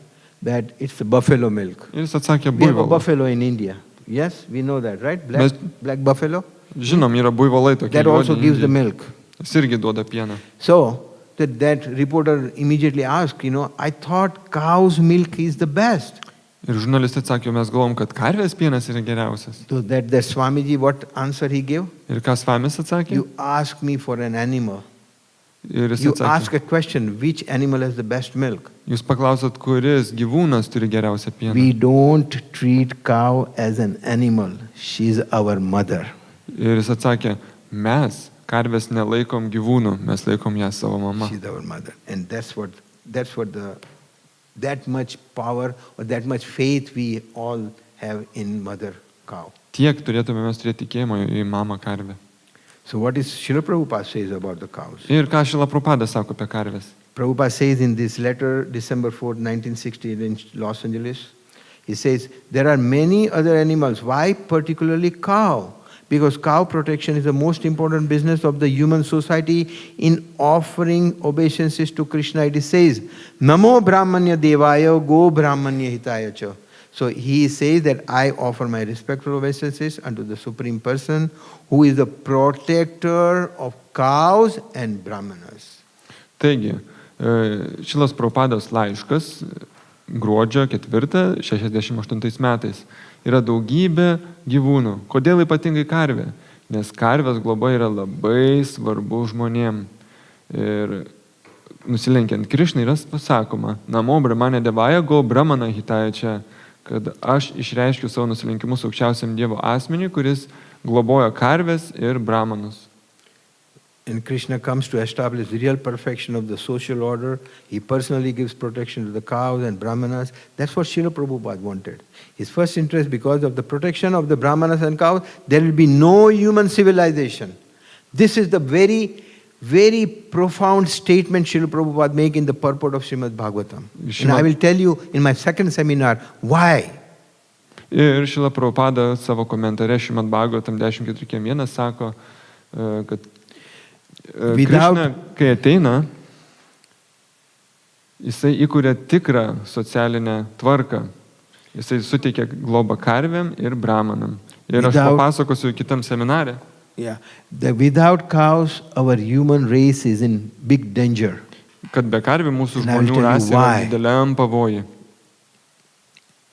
that it's the buffalo milk. Ir jis atsakė We have a buivolą. buffalo in India. Yes, we know that, right? Black buffalo. Žinom, yra buivolai tokie. That also juodi gives the Indijai. milk. Jis irgi duoda pieną. So that reporter immediately asked, I thought cow's milk is the best. Ir žurnalistai atsakė, mes galvom, kad karvės pienas yra geriausias. So that Swamiji, what answer he gave? Ir ką Svamis atsakė? You ask me for an animal. Ir jis You ask atsakė, a question, which animal has the best milk? jūs paklausot, kuris gyvūnas turi geriausią pieną. We don't treat cow as an animal. She's our mother. Ir jis atsakė, mes karvės nelaikom gyvūnų, mes laikom ją savo mama. She's our mother. And that much power or that much faith we all have in mother cow. Tiek turėtume mes turėti tikėjimo į mamą karvę. So what is Srila Prabhupada says about the cows? Ir ką Šrila Prabhupada sako apie karvės? Prabhupada says in this letter, December 4th, 1960 in Los Angeles, he says, there are many other animals. Why particularly cow? Because cow protection is the most important business of the human society in offering obeisances to Krishna. It says, Namo Brahmanya Devaya Go Brahmanya Hitaya Cha. So he says that I offer my respectful obeisances unto the Supreme Person who is the protector of cows and brahmanas. Taigi, Šilas Prabhupados laiškas gruodžio 4, 68 metais. Yra daugybė gyvūnų. Kodėl ypatingai karvė? Nes karvės globa yra labai svarbu žmonėm. Ir nusilenkiant Krišnai yra pasakoma, Namo Brahmane Devaya Go Brahmana Hitaya Cha, kad aš išreiškiu savo nusilenkimus aukščiausiam Dievo asmeniui, kuris globoja karvės ir brahmanus. And Krishna comes to establish the real perfection of the social order. He personally gives protection to the cows and brahmanas. That's what Srila Prabhupada wanted. His first interest, because of the protection of the brahmanas and cows, there will be no human civilization. This is the very, very profound statement Srila Prabhupada make in the purport of Srimad Bhagavatam. And I will tell you in my second seminar why. Ir Šrila Prabhupada savo komentare Srimad Bhagavatam 10.4.1 sako, kad Krishna, kai ateina, jisai įkūrė tikrą socialinę tvarką. Jisai suteikia globą karvėm ir brahmanam. Ir aš papasakosiu kitam seminare. Yeah. Without cows, our human race is in big danger. Kad be karvių mūsų žmonių rasė yra dideliam pavojui.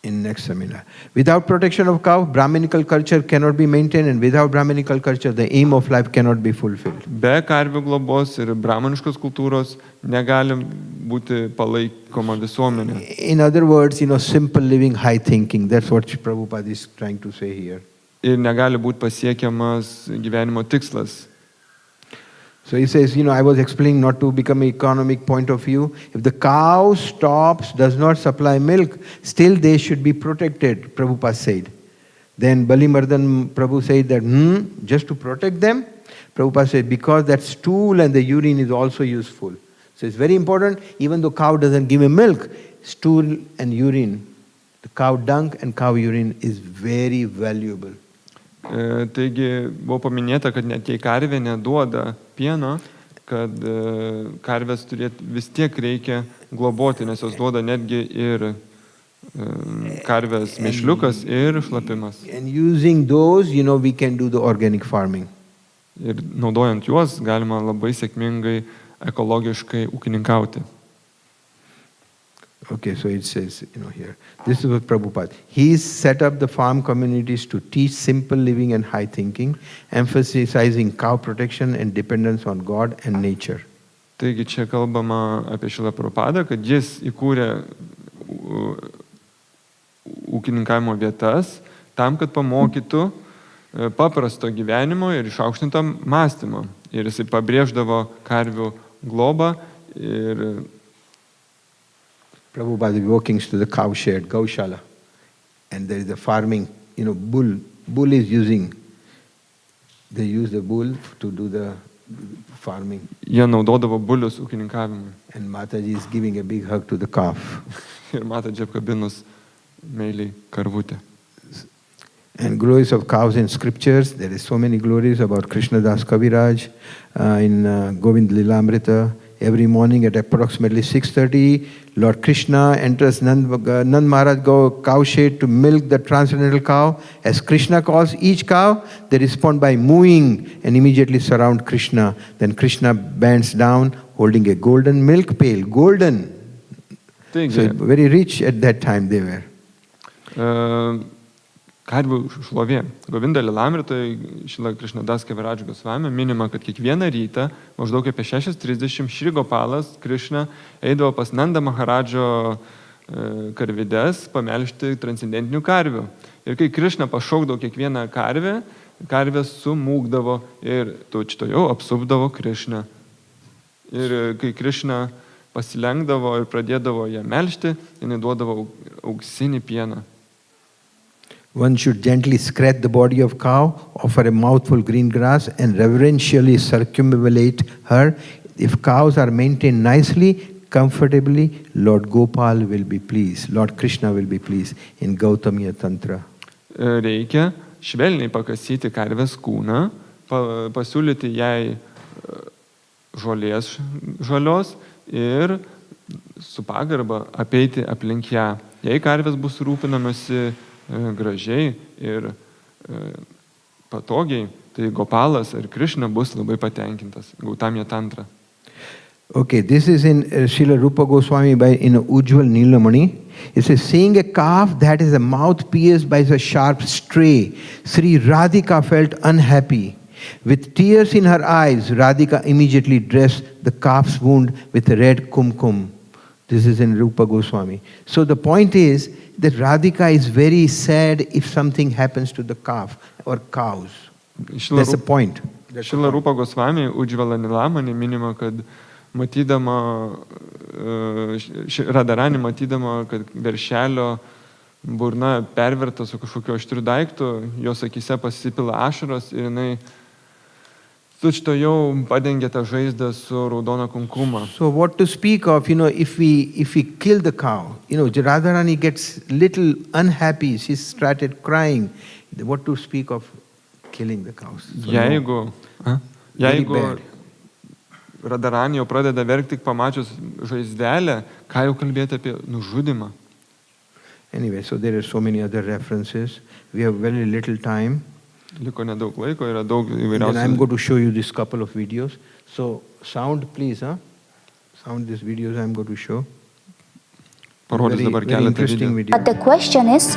In next seminar. Without protection of cow, Brahminical culture cannot be maintained, and without Brahminical culture, the aim of life cannot be fulfilled. Be karvių globos ir brahmaniškos kultūros negali būti palaikoma visuomenė. In other words, simple living, high thinking. That's what Prabhupada is trying to say here. Ir negali būti pasiekiamas gyvenimo tikslas. So he says, I was explaining not to become an economic point of view. If the cow stops, does not supply milk, still they should be protected, Prabhupada said. Then Balimardan Prabhu said that, just to protect them? Prabhupada said, because that stool and the urine is also useful. So it's very important, even though cow doesn't give me milk, stool and urine, the cow dung and cow urine is very valuable. Taigi buvo paminėta, kad net jei karvė neduoda pieno, kad karvės vis tiek reikia globoti, nes jos duoda netgi ir karvės mėšliukas ir šlapimas. And using those, we can do the organic farming. Ir naudojant juos galima labai sėkmingai ekologiškai ūkininkauti. Okay, so it says, here. This is what Prabhupada. He set up the farm communities to teach simple living and high thinking, emphasizing cow protection and dependence on God and nature. Taigi čia kalbama apie Šrilą Prabhupadą, kad jis įkūrė ūkininkavimo vietas tam, kad pamokytų paprasto gyvenimo ir išaukštinto mąstymo. Ir jisai pabrėždavo karvių globą ir Prabhupada walkings to the cow shed, Gaushala, and there is the farming, bull is they use the bull to do the farming. Jie naudodavo bulius ūkininkavimui. And Mataji is giving a big hug to the calf. Ir Mataji apkabinus meiliai karvutė. And glories of cows in scriptures. There is so many glories about Krishna Das Kaviraj in Govind Lilamrita. Every morning at approximately 6:30, Lord Krishna enters Nand Maharaj cow shed to milk the transcendental cow. As Krishna calls each cow, they respond by mooing and immediately surround Krishna. Then Krishna bends down holding a golden milk pail. Golden. Taigi, So very rich at that time they were. Karvių šlovė. Govinda Lilamritoje Šrila Krišnadas Kaviraj Gosvami minima, kad kiekvieną rytą maždaug apie 6:30 Šri Gopalas Krishna eidavo pas Nanda Maharadžo karvides pamelžti transcendentinių karvių. Ir kai Krishna pašaukdavo kiekvieną karvę, karvės sumūgdavo ir tučtojau apsupdavo Krishna. Ir kai Krishna pasilenkdavo ir pradėdavo ją melžti, jinai duodavo auksinį pieną. One should gently scratch the body of cow, offer a mouthful green grass, and reverentially circumambulate her. If cows are maintained nicely, comfortably, Lord Gopal will be pleased. Lord Krishna will be pleased in Gautamiya Tantra. Reikia švelniai pakasyti karvės kūną, pasiūlyti jai žolės žalios ir su pagarba apeiti aplink ją. Jei karvės bus rūpinamasi gražiai ir patogiai, tai Gopalas ir Krishna bus labai patenkintas. Gautamiya Tantra. Okay, this is in Srila Rupa Goswami in Ujjwal Nilamani. It says, seeing a calf that is a mouth pierced by a sharp stray, Sri Radhika felt unhappy. With tears in her eyes, Radhika immediately dressed the calf's wound with a red kumkum. This is in Rupa Goswami. So the point is that Radhika is very sad if something happens to the calf or cows. That's the point. Šrila Rupa Gosvami Ujjwala Nilamani minima, kad matydama, Radharani matydama, kad veršelio burna perverta su kažkokiu aštriu daiktu, jos akyse pasipila ašaros ir jinai tučtojau padengia tą žaizdą su raudona kumkuma. So what to speak of, if we kill the cow, Radharani gets little unhappy, she started crying. What to speak of killing the cows? So Jeigu Radharani jau pradeda verkti tik pamačius žaizdelę, ką jau kalbėti apie nužudimą? Anyway, so there are so many other references. We have very little time. Liko nedaug laiko, yra daug įvairiausių. And I'm going to show you this couple of videos. So sound please, Sound these videos I'm going to show. Parodys dabar keletą video. But the question is,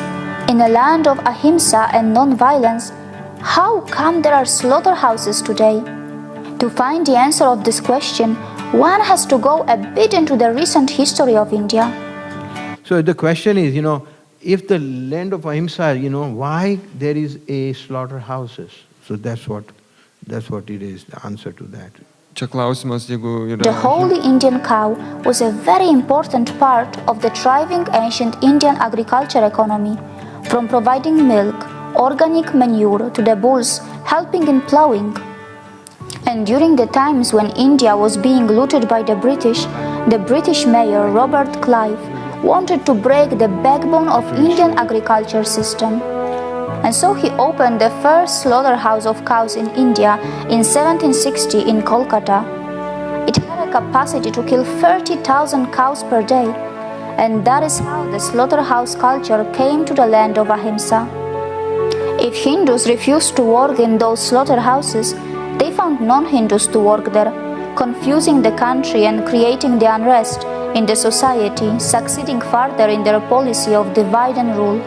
in a land of ahimsa and non-violence, how come there are slaughterhouses today? To find the answer of this question, one has to go a bit into the recent history of India. So the question is, if the land of ahimsa, why there is a slaughterhouses? So that's what it is, the answer to that. Čia klausimas, jeigu yra... The holy Indian cow was a very important part of the thriving ancient Indian agriculture economy, from providing milk, organic manure to the bulls helping in plowing. And during the times when India was being looted by the British mayor Robert Clive wanted to break the backbone of Indian agriculture system. And so he opened the first slaughterhouse of cows in India in 1760 in Kolkata. It had a capacity to kill 30,000 cows per day, and that is how the slaughterhouse culture came to the land of ahimsa. If Hindus refused to work in those slaughterhouses, they found non-Hindus to work there, confusing the country and creating the unrest in the society, succeeding further in their policy of divide and rule.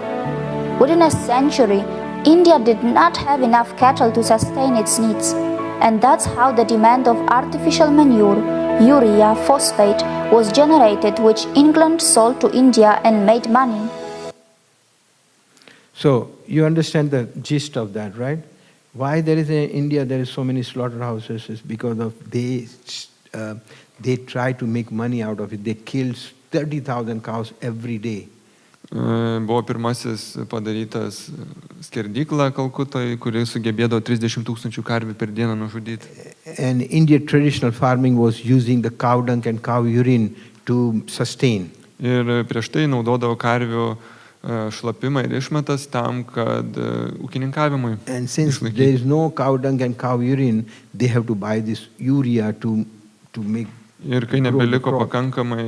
Within a century, India did not have enough cattle to sustain its needs, and that's how the demand of artificial manure, urea, phosphate was generated, which England sold to India and made money. So you understand the gist of that, right? Why there is in India there is so many slaughterhouses is because of they try to make money out of it. They kill 30,000 cows every day. Buvo pirmasis padarytas skerdykla Kalkutoje, kuri sugebėdavo 30,000 karvių per dieną nužudyti. And India traditional farming was using the cow dung and cow urine to sustain. Ir prieš tai naudodavo karvių šlapimą ir išmetas tam, kad ūkininkavimui And since išlaikyti. there is no cow dung and cow urine, they have to buy this urea to make. Ir kai grow the nebeliko crop. pakankamai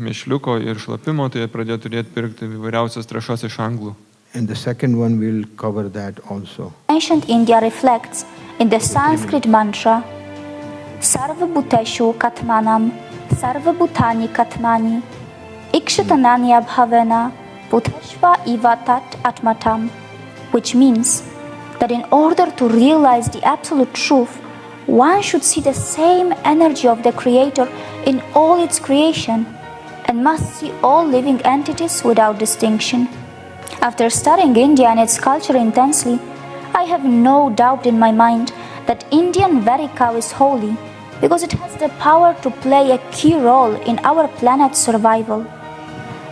mėšliuko ir šlapimo, tai jie pradėjo turėti pirkti įvairiausias trąšas iš anglų. And the second one will cover that also. Ancient India reflects in the Sanskrit mantra Sarva Bhuteshu Katmanam, Sarva Bhutani Katmani, Ikshitanani Abhavena, Bhuteshva Iva Tat Atmatam, which means that in order to realize the absolute truth, one should see the same energy of the Creator in all its creation and must see all living entities without distinction. After studying India and its culture intensely, I have no doubt in my mind that Indian Ratty Cow is holy because it has the power to play a key role in our planet's survival.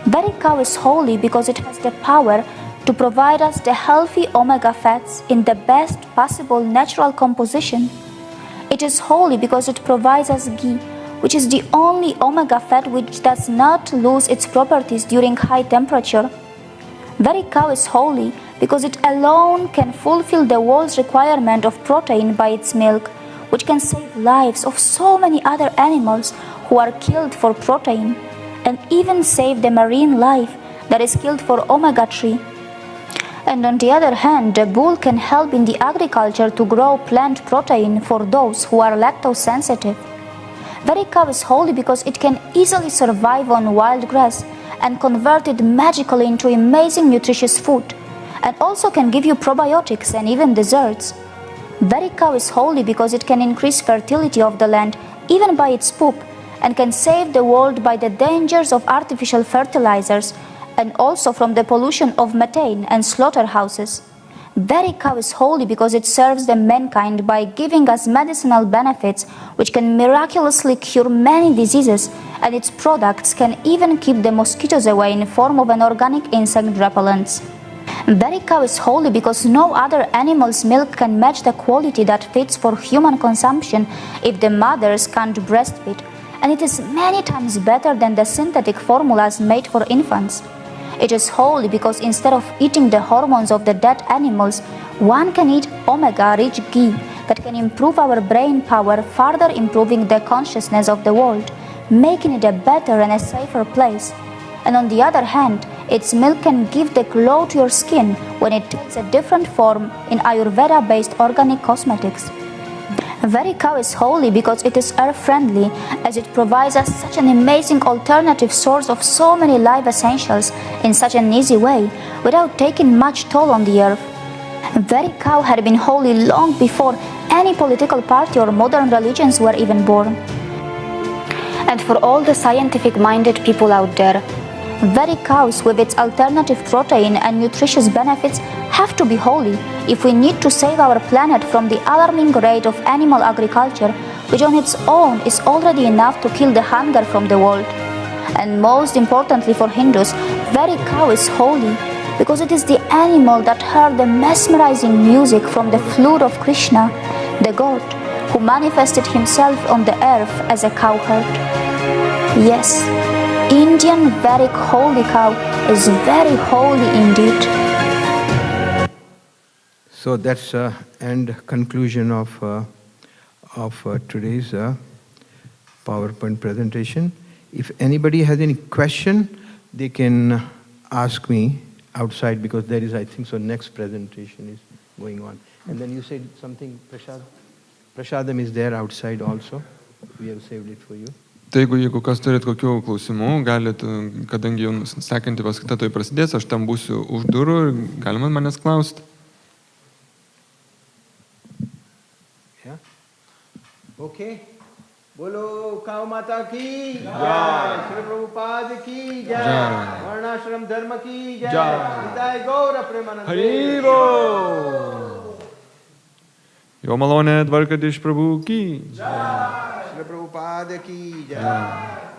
Ratty Cow is holy because it has the power to provide us the healthy omega fats in the best possible natural composition. It is holy because it provides us ghee, which is the only omega fat which does not lose its properties during high temperature. Ratty Cow is holy because it alone can fulfill the world's requirement of protein by its milk, which can save lives of so many other animals who are killed for protein, and even save the marine life that is killed for omega-3. And on the other hand, the bull can help in the agriculture to grow plant protein for those who are lactose sensitive. Ratty Cow is holy because it can easily survive on wild grass and convert it magically into amazing nutritious food, and also can give you probiotics and even desserts. Ratty Cow is holy because it can increase fertility of the land even by its poop, and can save the world by the dangers of artificial fertilizers and also from the pollution of methane and slaughterhouses. Ratty Cow is holy because it serves the mankind by giving us medicinal benefits which can miraculously cure many diseases, and its products can even keep the mosquitoes away in form of an organic insect repellents. Ratty Cow is holy because no other animal's milk can match the quality that fits for human consumption if the mothers can't breastfeed, and it is many times better than the synthetic formulas made for infants. It is holy because instead of eating the hormones of the dead animals, one can eat omega-rich ghee that can improve our brain power, further improving the consciousness of the world, making it a better and a safer place. And on the other hand, its milk can give the glow to your skin when it takes a different form in Ayurveda-based organic cosmetics. Ratty Cow is holy because it is earth-friendly, as it provides us such an amazing alternative source of so many life essentials in such an easy way, without taking much toll on the earth. Ratty Cow had been holy long before any political party or modern religions were even born. And for all the scientific-minded people out there, Ratty Cows with its alternative protein and nutritious benefits have to be holy if we need to save our planet from the alarming rate of animal agriculture, which on its own is already enough to kill the hunger from the world. And most importantly for Hindus, Ratty Cow is holy because it is the animal that heard the mesmerizing music from the flute of Krishna, the god who manifested himself on the earth as a cowherd. Yes, Indian Vedic holy cow is very holy indeed. So that's end conclusion of today's PowerPoint presentation. If anybody has any question, they can ask me outside, because there is, I think, so next presentation is going on. And then you said something, Prashad? Prashadam is there outside also. We have saved it for you. Tai jeigu kas turit kokių klausimų, galit, kadangi jau sekanti paskaita tai prasidės, aš tam būsiu už durų ir galima manęs klausti. Yeah? Okay. Bolo Cow Mata ki jai, Shri Prabhupada ki jai, Varnashram Dharma ki jai, Nitai Gaura Premanande. Haribo! Jo malonė Dvarakadisha Prabhu ki. Shri Prabhupada ki jai.